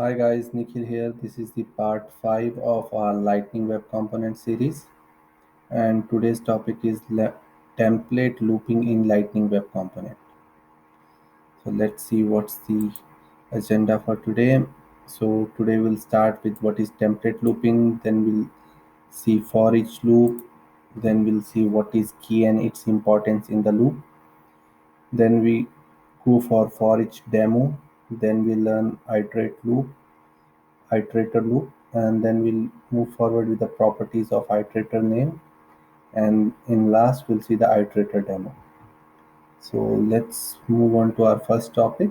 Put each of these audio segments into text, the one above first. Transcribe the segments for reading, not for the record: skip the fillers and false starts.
Hi guys, Nikhil here. This is the part 5 of our Lightning Web Component series, and today's topic is template looping in Lightning Web Component. So let's see what's the agenda for today. So today we'll start with what is template looping, then we'll see for each loop, then we'll see what is key and its importance in the loop. Then we go for each demo, then we learn Iterator Loop, and then we'll move forward with the properties of Iterator name, and in last we'll see the Iterator Demo. So let's move on to our first topic.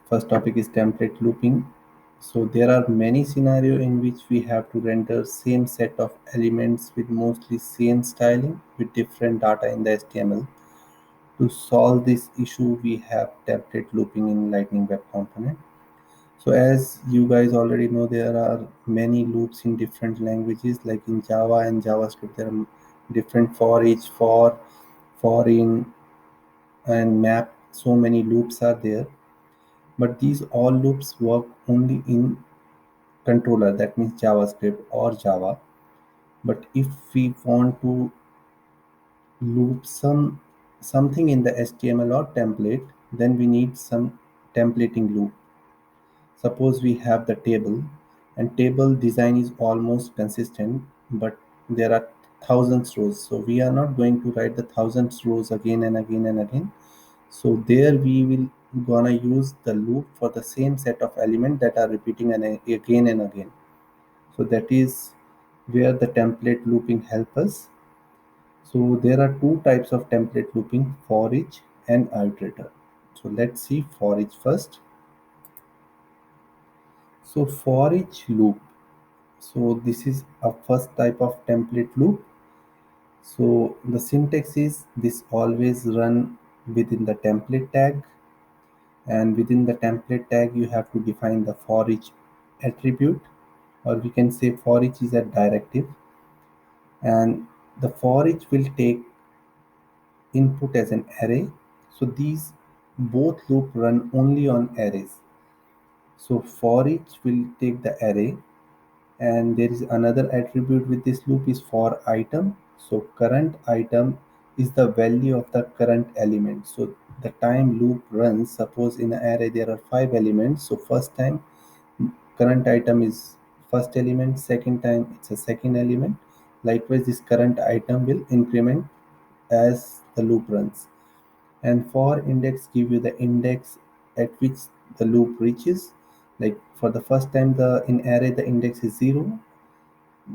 First topic is template looping. So there are many scenarios in which we have to render same set of elements with mostly same styling with different data in the HTML. To solve this issue, we have template looping in Lightning Web Component. So as you guys already know, there are many loops in different languages, like in Java and JavaScript. There are different for each, for in, and map. So many loops are there, but these all loops work only in controller. That means JavaScript or Java. But if we want to loop something in the HTML or template, then we need some templating loop. Suppose we have the table, and table design is almost consistent, but there are thousands rows. So we are not going to write the thousands rows again and again and again. So there we will gonna use the loop for the same set of elements that are repeating again and again. So that is where the template looping help us. So there are two types of template looping: for each and iterator. So let's see for each first. So for each loop, so this is a first type of template loop. So the syntax is this: always run within the template tag, and within the template tag you have to define the for each attribute, or we can say for each is a directive, and the for each will take input as an array. So these both loop run only on arrays. So for each will take the array, and there is another attribute with this loop is for item. So current item is the value of the current element. So the time loop runs, suppose in an array there are 5 elements. So first time current item is first element, second time it's a second element. Likewise, this current item will increment as the loop runs. And for index give you the index at which the loop reaches. Like for the first time, the in array the index is 0.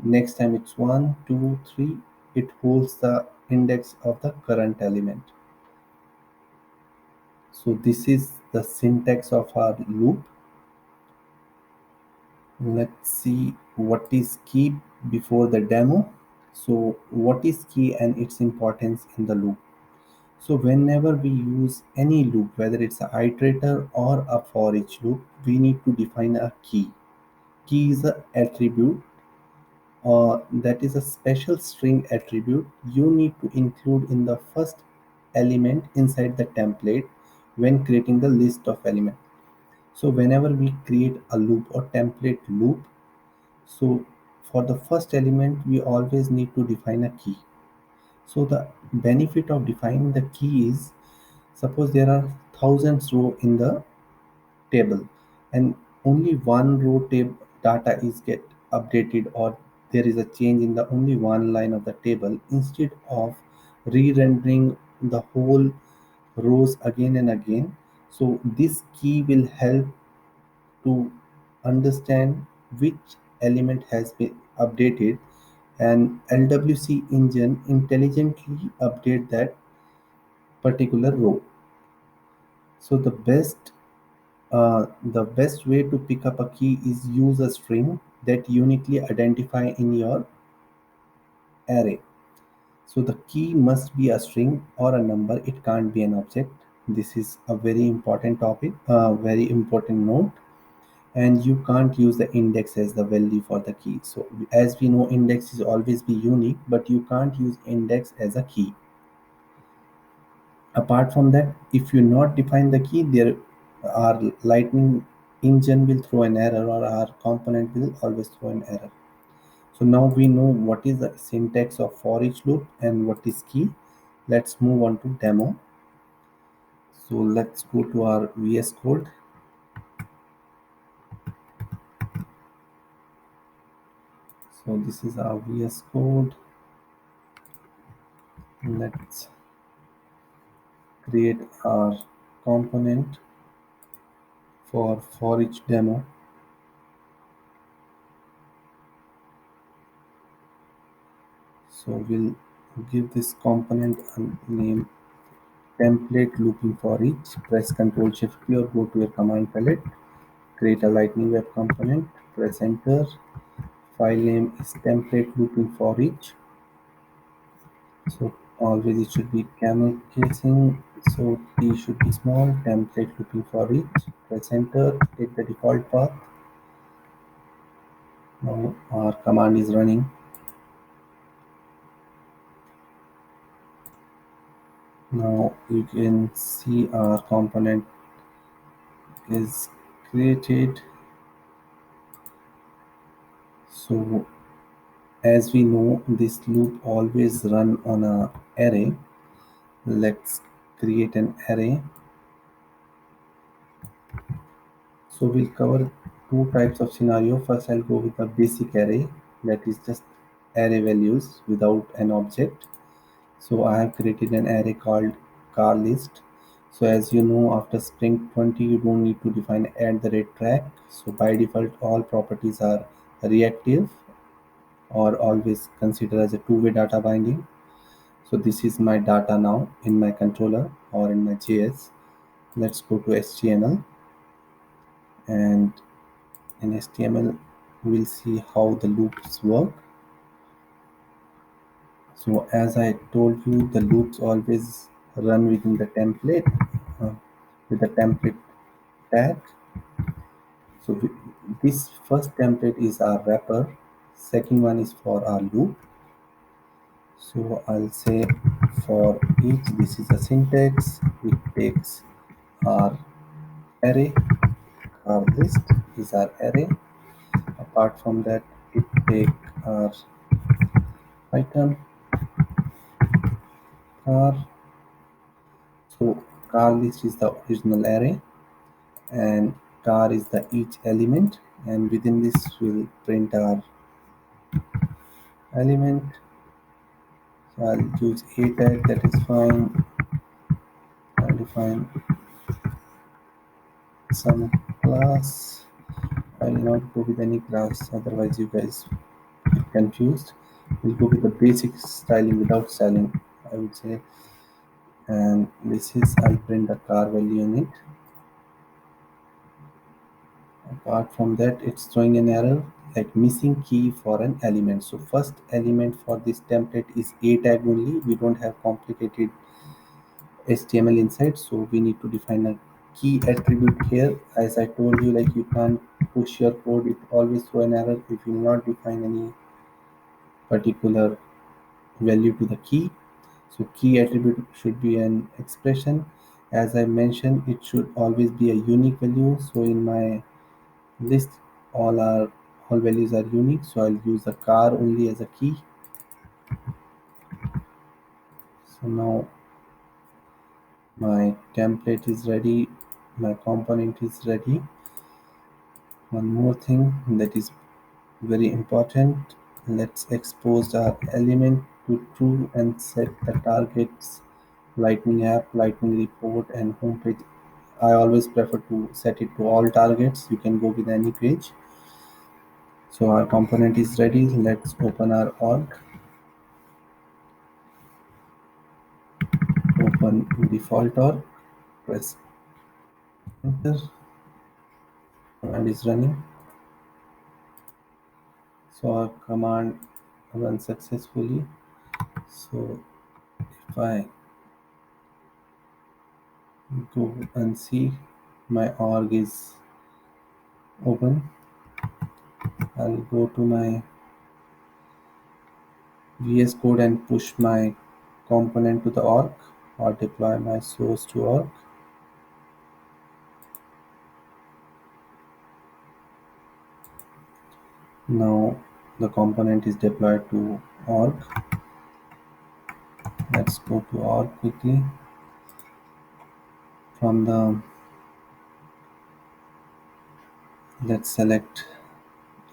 Next time it's 1, 2, 3. It holds the index of the current element. So this is the syntax of our loop. Let's see what is key before the demo. So what is key and its importance in the loop? So whenever we use any loop, whether it's an iterator or a for each loop, we need to define a key. Key is an attribute, that is a special string attribute you need to include in the first element inside the template when creating the list of elements. So whenever we create a loop or template loop, so for the first element we always need to define a key. So the benefit of defining the key is, suppose there are thousands row in the table, and only one row data is get updated, or there is a change in the only one line of the table. Instead of re-rendering the whole rows again and again, so this key will help to understand which element has been updated, and LWC engine intelligently update that particular row. So the best way to pick up a key is use a string that uniquely identify in your array. So the key must be a string or a number. It can't be an object. This is a very important topic, very important note. And you can't use the index as the value for the key. So as we know, index is always be unique, but you can't use index as a key. Apart from that, if you not define the key, there are lightning engine will throw an error or our component will always throw an error. So now we know what is the syntax of for each loop and what is key. Let's move on to demo. So let's go to our VS Code. So this is our VS Code. Let's create our component for each demo. So we'll give this component a name template looping for each. Press Ctrl Shift P or go to your command palette. Create a Lightning Web component. Press Enter. File name is template looping for each. So always it should be camel casing. So T should be small. Template looping for each. Press Enter. Take the default path. Now our command is running. Now you can see our component is created. So as we know, this loop always run on a array. Let's create an array. So we'll cover two types of scenario. First, I'll go with a basic array that is just array values without an object. So I have created an array called car list. So as you know, after Spring 20, you don't need to define @track. So by default, all properties are reactive or always considered as a two-way data binding. So this is my data now in my controller or in my JS. Let's go to HTML, and in HTML we'll see how the loops work. So as I told you, the loops always run within the template uh, with the template tag. So this first template is our wrapper, second one is for our loop. So I'll say for each, this is a syntax. It takes our array. Our list is our array. Apart from that, it take our item car. So car list is the original array, and car is the each element, and within this will print our element. So I'll use a tag, that is fine. I'll define some class. I will not go with any class, otherwise you guys get confused. We'll go with the basic styling without styling, I would say. And this is, I'll print the car value in it. Apart from that, it's throwing an error like missing key for an element. So first element for this template is a tag only. We don't have complicated HTML inside, so we need to define a key attribute here. As I told you, like you can't push your code, it always throw an error if you will not define any particular value to the key. So key attribute should be an expression. As I mentioned, it should always be a unique value. So in my list, all values are unique. So I'll use the car only as a key. So now my template is ready. My component is ready. One more thing that is very important. Let's expose our element to true and set the targets Lightning app, Lightning report, and homepage. I always prefer to set it to all targets. You can go with any page. So our component is ready. Let's open our org. Open default org. Press enter. Command is running. So our command runs successfully. So if I go and see, my org is open. I'll go to my VS Code and push my component to the org, or deploy my source to org. Now the component is deployed to org. Let's go to org quickly. From the let's select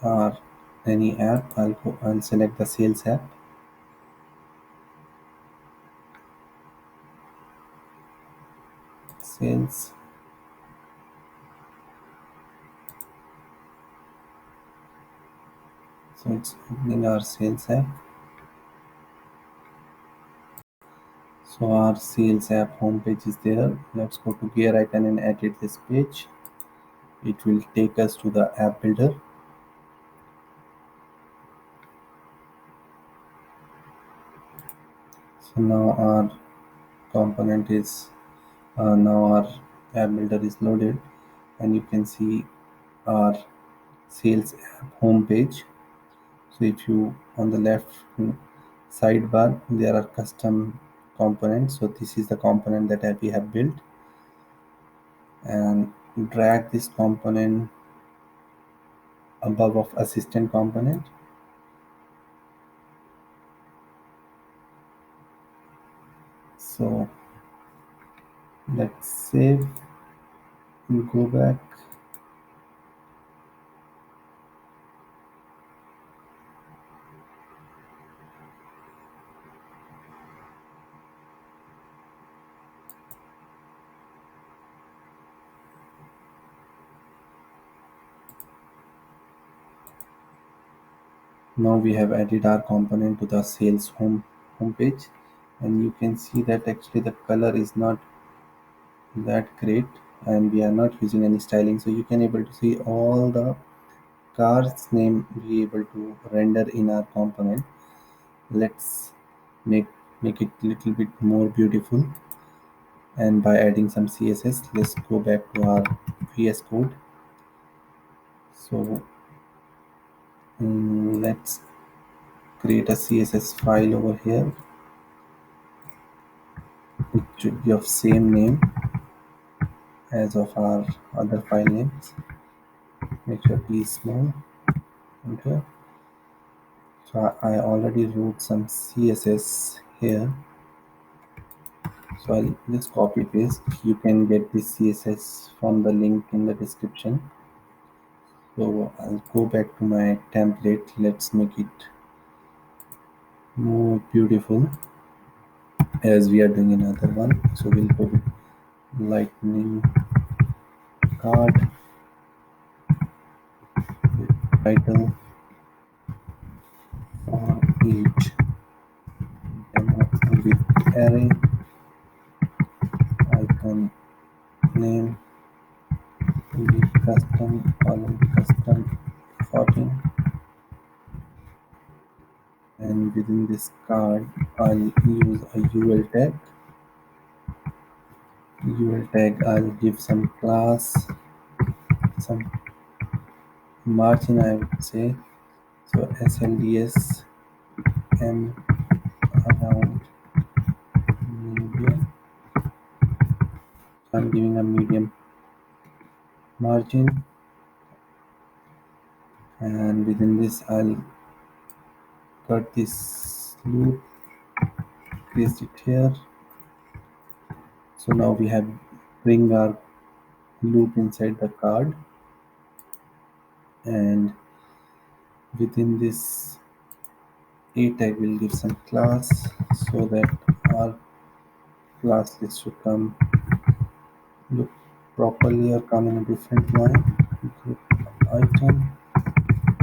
our any app. I'll select the sales app. Sales. So it's opening our sales app. So our sales app homepage is there. Let's go to gear icon and edit this page. It will take us to the app builder. So now our component is now our app builder is loaded, and you can see our sales app homepage. So if you on the left sidebar there are custom components. So this is the component that we have built, and drag this component above of assistant component. So let's save and go back. Now we have added our component to the sales homepage, and you can see that actually the color is not that great, and we are not using any styling. So you can able to see all the car's name be able to render in our component. Let's make make it little bit more beautiful, and by adding some css, let's go back to our VS code. So let's create a css file over here. It should be of same name as of our other file names. Make sure p is small. Enter. So I already wrote some css here, so I'll just copy paste. You can get this css from the link in the description. So I'll go back to my template. Let's make it more beautiful as we are doing another one. So we'll go with lightning card with title for each demo with array icon name with custom column custom 14, and within this card I'll use a UL tag. I'll give some class, some margin I would say. So SLDS M around medium. I'm giving a medium margin, and within this I'll cut this loop, paste it here. So now we have bring our loop inside the card, and within this a tag will give some class so that our class list should come look properly or come in a different line. Group item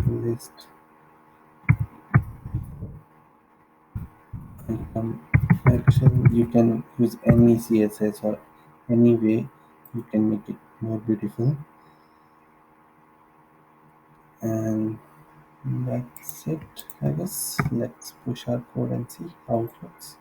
list item action. You can use any css or any way you can make it more beautiful, and that's it, I guess. Let's push our code and see how it looks.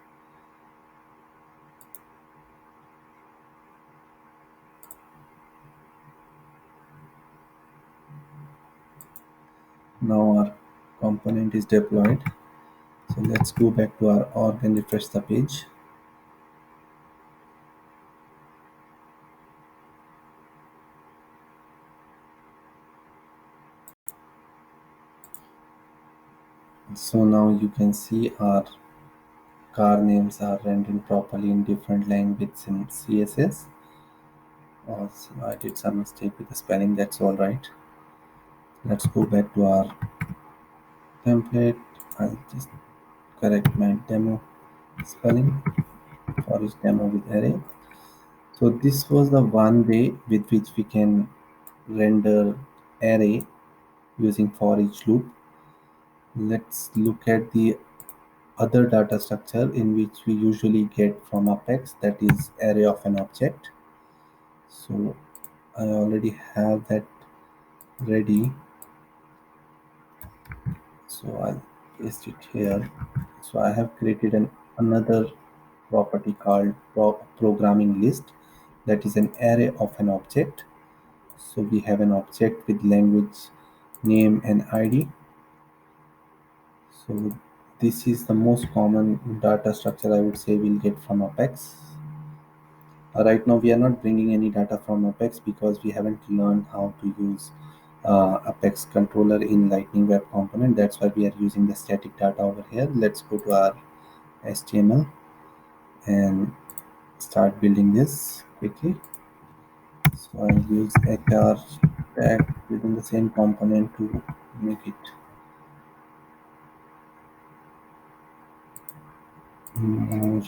Now our component is deployed. So let's go back to our org and refresh the page. So now you can see our car names are rendered properly in different languages in CSS. Also, I did some mistake with the spelling, that's all right. Let's go back to our template. I'll just correct my demo spelling for each demo with array. So this was the one way with which we can render array using for each loop. Let's look at the other data structure in which we usually get from Apex, that is array of an object. So I already have that ready, so I'll paste it here. So I have created another property called programming list, that is an array of an object. So we have an object with language name and ID. So this is the most common data structure I would say we'll get from Apex. Right now we are not bringing any data from Apex because we haven't learned how to use Apex controller in Lightning Web Component. That's why we are using the static data over here. Let's go to our HTML and start building this quickly. So I'll use HR tag within the same component to make it more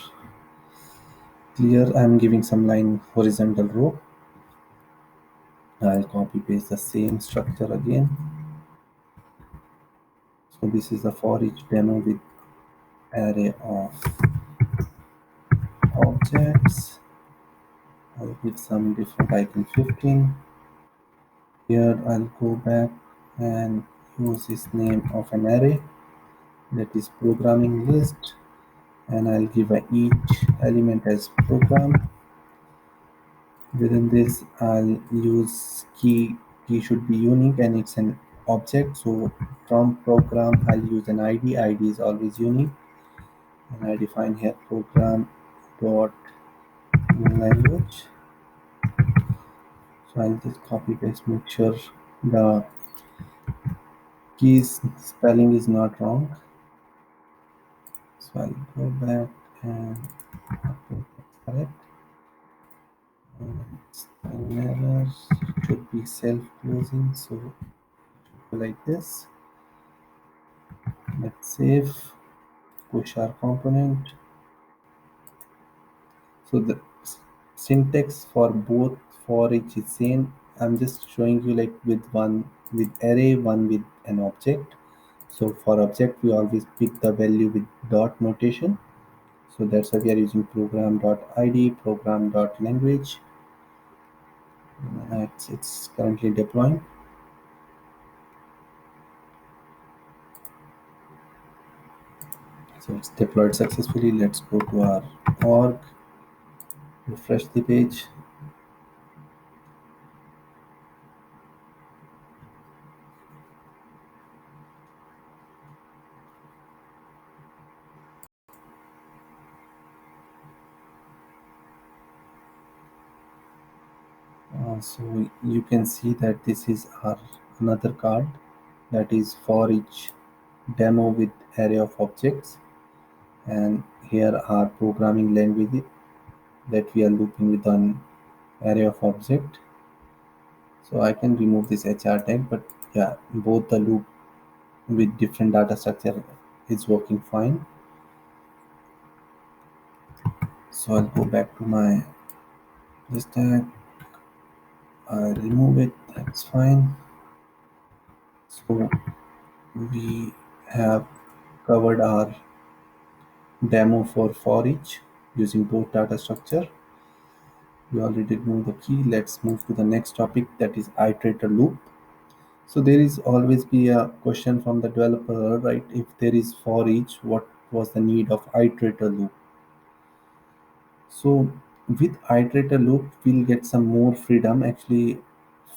clear. I'm giving some line horizontal row. I'll copy paste the same structure again. So this is the for each demo with array of objects. I'll give some different icon 15. Here I'll go back and use this name of an array, that is programming list, and I'll give each element as program. Within this I'll use key should be unique and it's an object. So from program I'll use an ID is always unique, and I define here program dot language. So I'll just copy paste, make sure the keys spelling is not wrong. So I'll go back and update that's correct. Spelling errors should be self-closing, so like this. Let's save, push our component. So the syntax for both for each is same. I'm just showing you like with one with array, one with an object. So for object, we always pick the value with dot notation. So that's why we are using program.id, program.language. It's currently deploying. So it's deployed successfully. Let's go to our org, refresh the page. So you can see that this is our another card, that is for each demo with array of objects, and here are programming language that we are looping with an array of object. So I can remove this HR tag, but yeah, both the loop with different data structure is working fine. So I'll go back to my this tag, I'll remove it, that's fine. So we have covered our demo for each using both data structure. We already know the key. Let's move to the next topic, that is iterator loop. So there is always be a question from the developer, right? If there is for each, what was the need of iterator loop? So with iterator loop, we'll get some more freedom. Actually,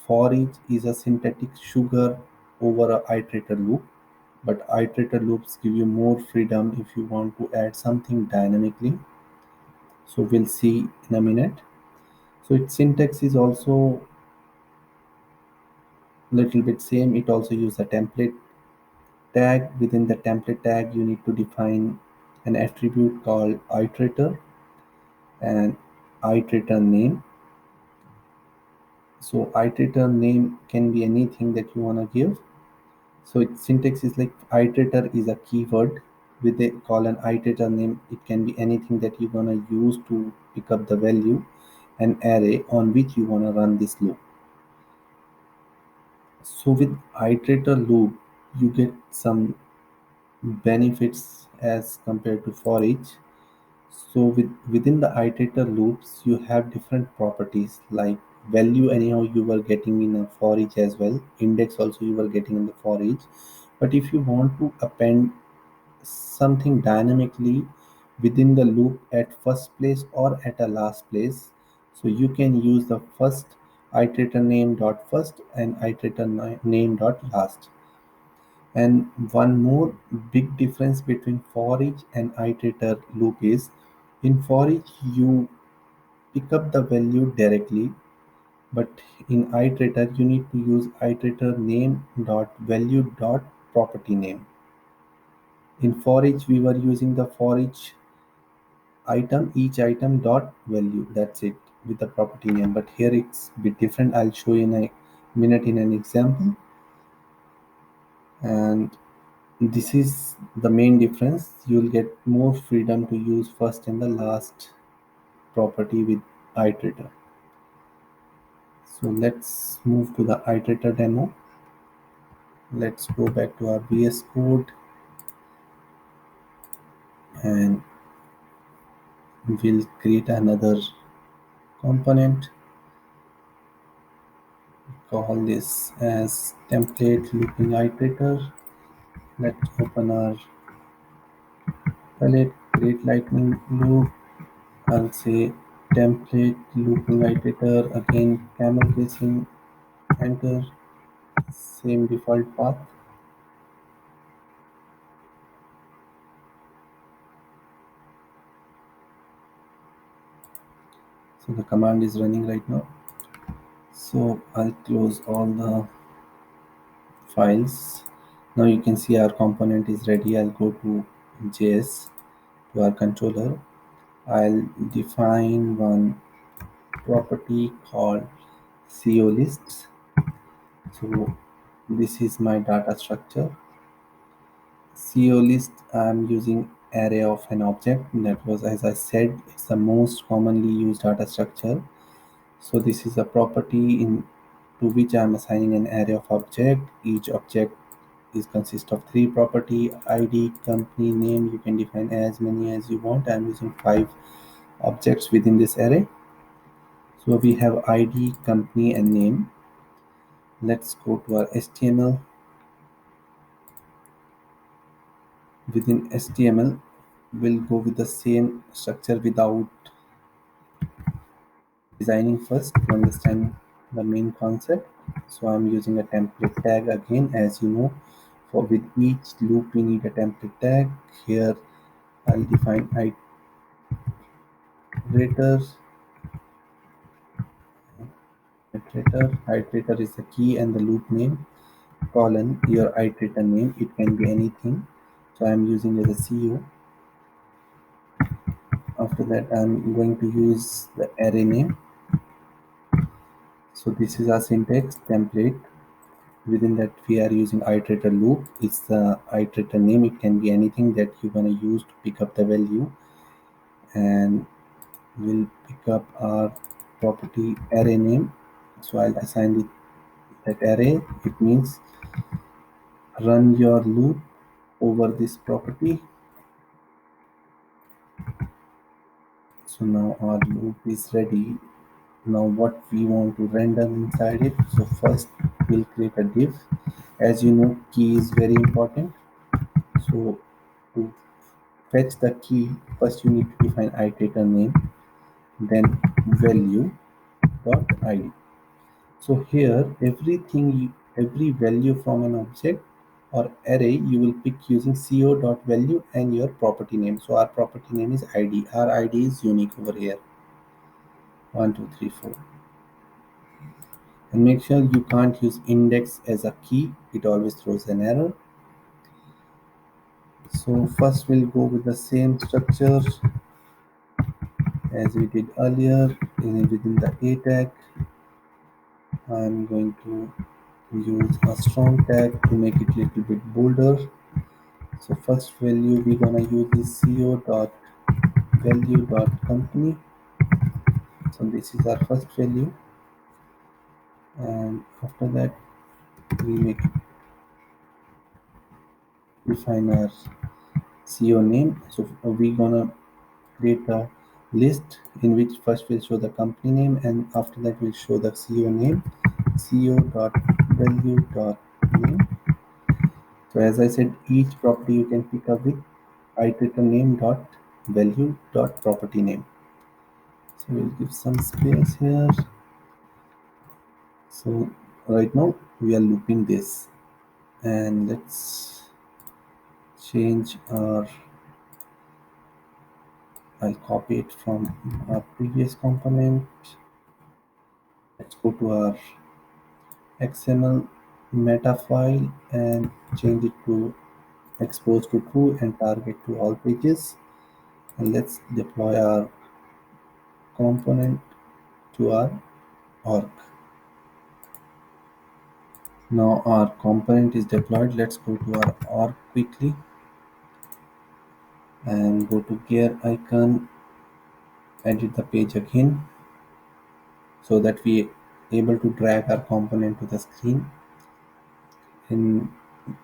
for each is a synthetic sugar over a iterator loop, but iterator loops give you more freedom if you want to add something dynamically. So we'll see in a minute. So its syntax is also little bit same. It also use a template tag. Within the template tag, you need to define an attribute called iterator and iterator name. So iterator name can be anything that you want to give. So its syntax is like iterator is a keyword with a colon iterator name. It can be anything that you're gonna use to pick up the value, an array on which you wanna run this loop. So with iterator loop, you get some benefits as compared to for each. So within the iterator loops, you have different properties like value. Anyhow, you were getting in a for each as well. Index also you were getting in the for each. But if you want to append something dynamically within the loop at first place or at a last place, so you can use the first iterator name dot first and iterator name dot last. And one more big difference between for each and iterator loop is in for each you pick up the value directly, but in iterator you need to use iterator name dot value dot property name. In for each we were using the for each item dot value, that's it, with the property name. But here it's a bit different. I'll show you in a minute in an example. And this is the main difference. You'll get more freedom to use first and the last property with iterator. So let's move to the iterator demo. Let's go back to our VS code and we'll create another component. Call this as template looping iterator. Let's open our palette, create lightning loop. I'll say template looping iterator, again camel casing, enter, same default path. So the command is running right now. So I'll close all the files. Now you can see our component is ready. I'll go to JS, to our controller. I'll define one property called CO lists. So this is my data structure. CO list, I'm using array of an object. That was, as I said, it's the most commonly used data structure. So this is a property in to which I'm assigning an array of object. Each object is consist of three property: ID, company, name. You can define as many as you want. I'm using 5 objects within this array. So we have ID, company, and name. Let's go to our HTML. Within HTML, we'll go with the same structure without designing first to understand the main concept. So I'm using a template tag again, as you know. For with each loop we need a template tag. Here I'll define iterator. Iterator is the key and the loop name, colon your iterator name. It can be anything. So I'm using as a CO. After that I'm going to use the array name. So this is our syntax template. Within that we are using iterator loop. It's the iterator name. It can be anything that you're going to use to pick up the value. And we'll pick up our property array name. So I'll assign it that array. It means run your loop over this property. So now our loop is ready. Now what we want to render inside it. So first we'll create a div. As you know, key is very important. So to fetch the key, first you need to define iterator name, then value dot id. So here every value from an object or array you will pick using co dot value and your property name. So our property name is id. Our id is unique over here. 1 2 3 4. And make sure you can't use index as a key. It always throws an error. So first we'll go with the same structure as we did earlier. Within the A tag, I'm going to use a strong tag to make it a little bit bolder. So first value we're gonna use is co dot value dot company. So this is our first value, and after that we make define our co name. So we're gonna create a list in which first we'll show the company name, and after that we'll show the co name. Co dot value dot name. So as I said, each property you can pick up with iterator name dot value dot property name. So we'll give some space here. So right now we are looping this, and let's change our, I'll copy it from our previous component. Let's go to our XML meta file and change it to expose to true and target to all pages. And let's deploy our component to our org. Now our component is deployed. Let's go to our org quickly and go to gear icon, edit the page again so that we able to drag our component to the screen. In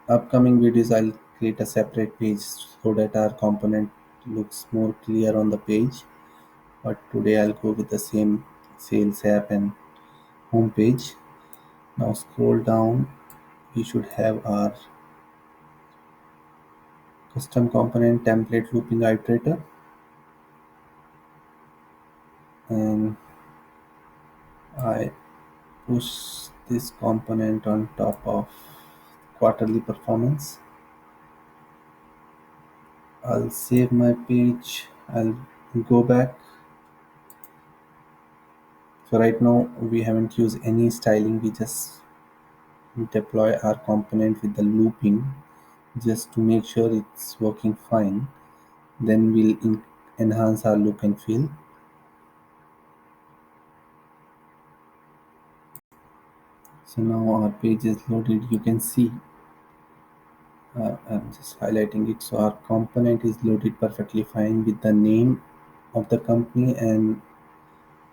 upcoming videos, I'll create a separate page so that our component looks more clear on the page. But today I'll go with the same sales app and home page. Now scroll down. We should have our custom component template looping iterator, and I push this component on top of quarterly performance. I'll save my page. I'll go back. So right now we haven't used any styling. We just deploy our component with the looping just to make sure it's working fine. Then we'll enhance our look and feel. So now our page is loaded. You can see I'm just highlighting it. So our component is loaded perfectly fine with the name of the company and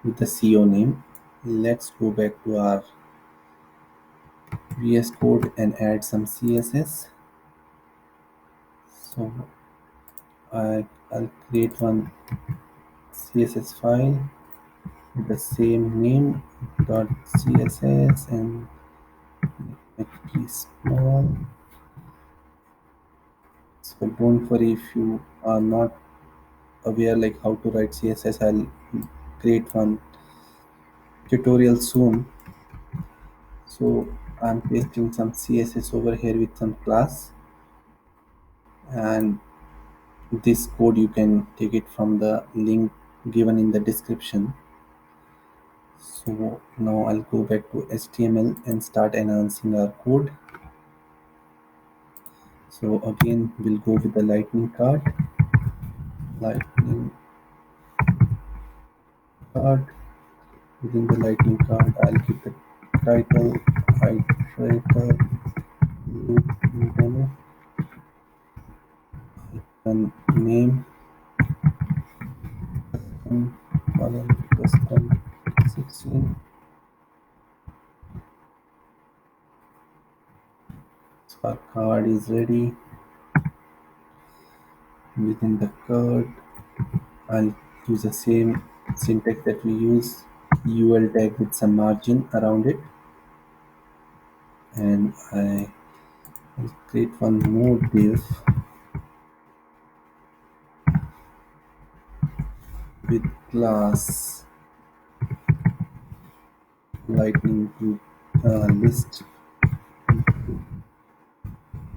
with the CO name. Let's go back to our VS Code and add some CSS. So I'll create one CSS file with the same name .css and make it small. So don't worry if you are not aware like how to write CSS. I'll create one tutorial soon. So I'm pasting some CSS over here with some class, and this code you can take it from the link given in the description. So now I'll go back to HTML and start enhancing our code. So again we'll go with the lightning card. Within the lightning card I'll give the title Iterator Loop Demo and name column custom 16. So our card is ready. Within the card I'll use the same syntax that we use, ul tag with some margin around it, and I will create one more div with class lightning group list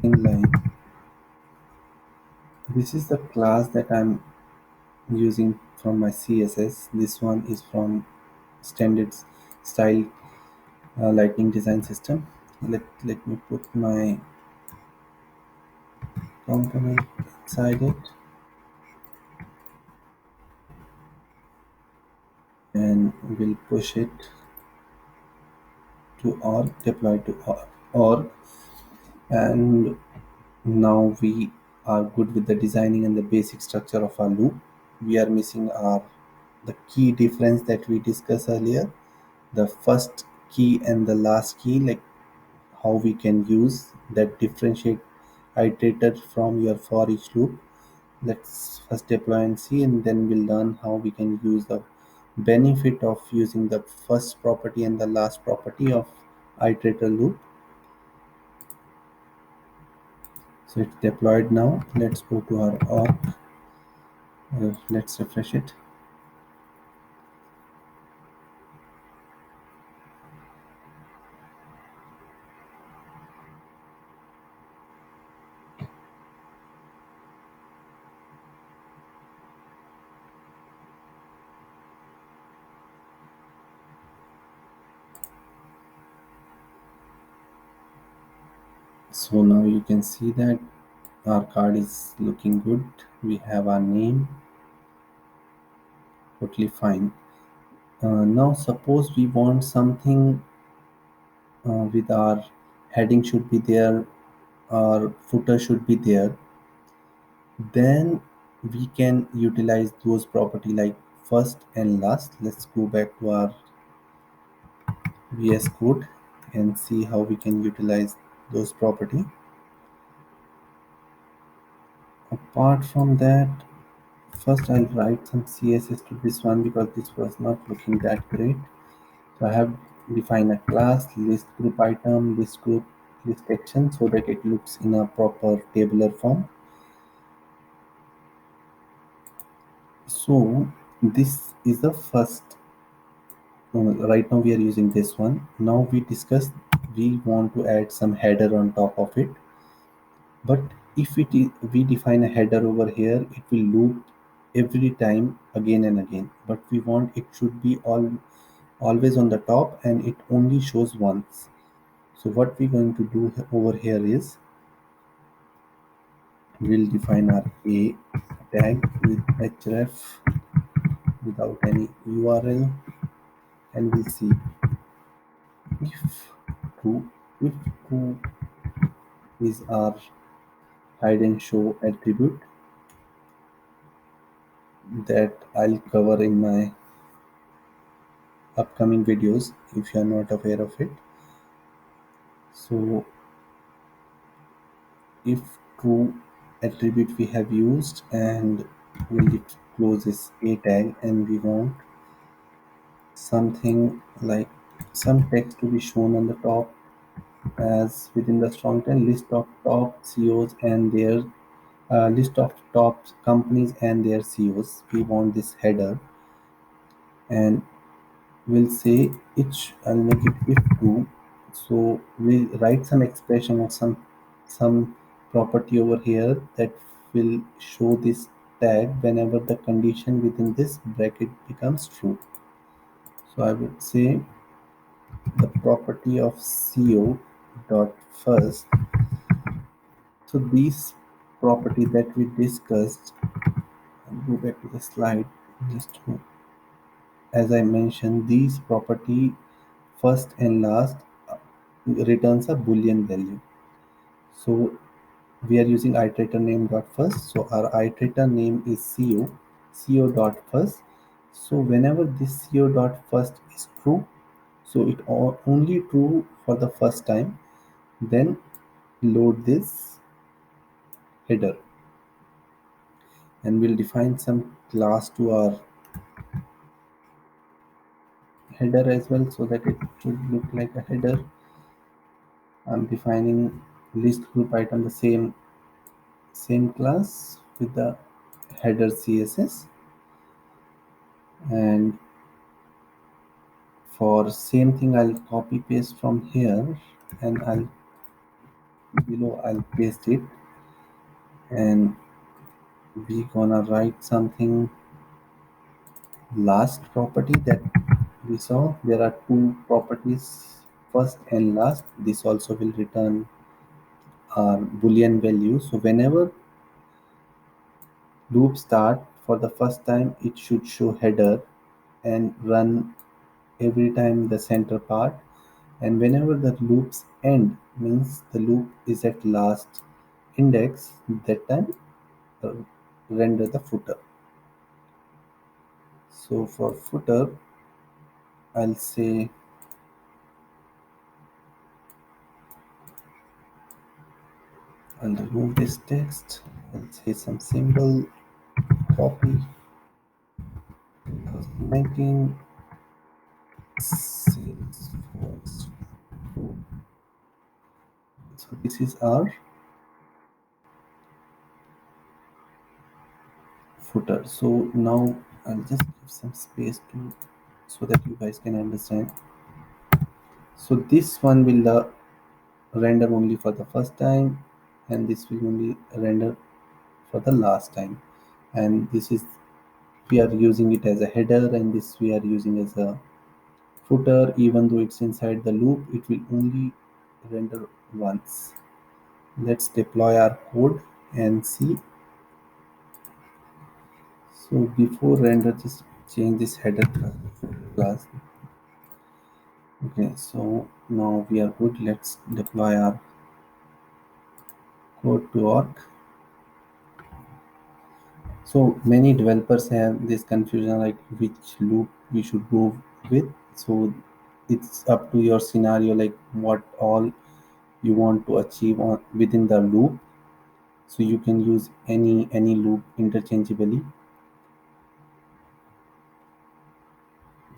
inline. This is the class that I'm using from my CSS. This one is from standard style lightning design system. Let me put my component inside it, and we'll push it to org, deploy to org, and now we are good with the designing and the basic structure of our loop. We are missing our the key difference that we discussed earlier, the first key and the last key, like how we can use that differentiate iterator from your for each loop. Let's first deploy and see, and then we'll learn how we can use the benefit of using the first property and the last property of iterator loop. So it's deployed now. Let's go to our org. Let's refresh it. So now you can see that our card is looking good. We have our name, totally fine. Now suppose we want something with our heading should be there, our footer should be there, then we can utilize those property like first and last. Let's go back to our VS Code and see how we can utilize those property. Apart from that, first I'll write some CSS to this one because this was not looking that great. So I have defined a class, list group item, list group, list action, so that it looks in a proper tabular form. So this is the first. Right now we are using this one. Now we discussed we want to add some header on top of it. But if we define a header over here, it will loop every time again and again. But we want it should be always on the top and it only shows once. So what we're going to do over here is we'll define our a tag with href without any URL, and we'll see if true. If true is our hide and show attribute that I'll cover in my upcoming videos if you are not aware of it. So if true attribute we have used, and we'll close this a tag, and we want something like some text to be shown on the top as within the strong ten list of top CEOs and their list of top companies and their CEOs. We want this header, and we'll say I'll make it if true. So we write some expression or some property over here that will show this tag whenever the condition within this bracket becomes true. So I would say the property of CO dot first. So these property that we discussed, I'll go back to the slide just to, as I mentioned, these property first and last returns a boolean value. So we are using iterator name dot first. So our iterator name is co dot first. So whenever this co dot first is true, so it only true for the first time, then load this header, and we'll define some class to our header as well so that it should look like a header. I'm defining list group item the same class with the header CSS, and for same thing I'll copy paste from here, and I'll paste it, and we gonna write something last property that we saw. There are two properties, first and last. This also will return our boolean value. So whenever loop start, for the first time it should show header and run every time the center part, and whenever the loops end means the loop is at last index, that time uh, render the footer. So for footer I'll say, I'll remove this text, I'll say some symbol, copy 2019 Salesforce. So this is our footer. So now I'll just give some space to, so that you guys can understand. So this one will render only for the first time, and this will only render for the last time. And this is, we are using it as a header, and this we are using as a footer. Even though it's inside the loop, it will only render once. Let's deploy our code and see. So before render, just change this header class. Okay, so now we are good. Let's deploy our code to org. So many developers have this confusion like which loop we should go with. So it's up to your scenario, like what all you want to achieve on within the loop. So you can use any loop interchangeably.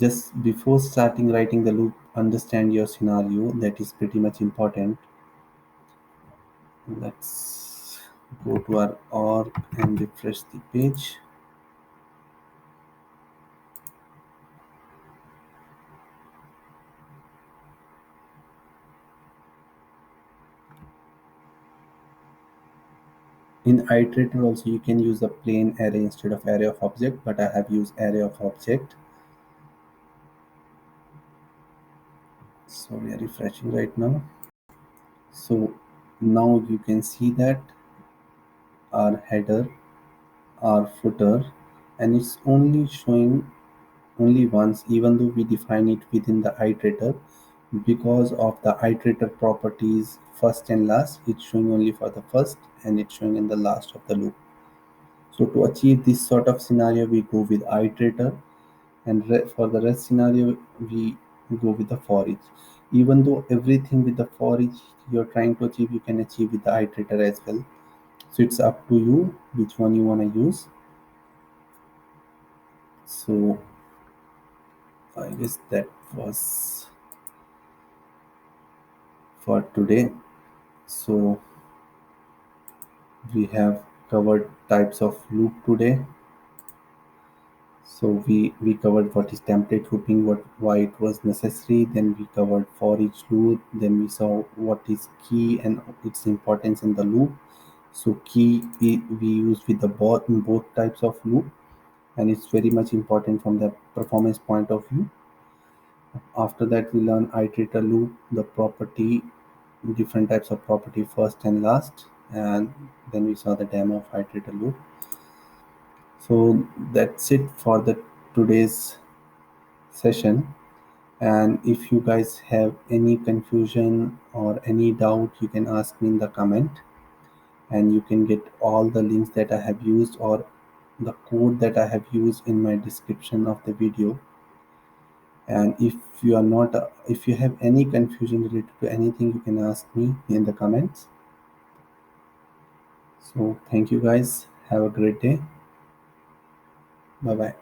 Just before starting writing the loop, understand your scenario. That is pretty much important. Let's go to our org and refresh the page. In Iterator also you can use a plain array instead of array of object, but I have used array of object. So we are refreshing right now. So now you can see that our header, our footer, and it's only showing only once, even though we define it within the iterator. Because of the iterator properties first and last, it's showing only for the first, and it's showing in the last of the loop. So to achieve this sort of scenario, we go with iterator, and for the rest scenario we go with the for each. Even though everything with the for each you're trying to achieve, you can achieve with the iterator as well. So it's up to you which one you want to use. So I guess that was for today. So we have covered types of loop today. So we covered what is template looping, what why it was necessary. Then we covered for each loop. Then we saw what is key and its importance in the loop. So key we use with the both types of loop, and it's very much important from the performance point of view. After that we learn iterator loop, the property, different types of property first and last, and then we saw the demo of iterator loop. So that's it for the today's session. And if you guys have any confusion or any doubt, you can ask me in the comment, and you can get all the links that I have used or the code that I have used in my description of the video. And if you are not if you have any confusion related to anything, you can ask me in the comments. So thank you guys, have a great day. Bye bye.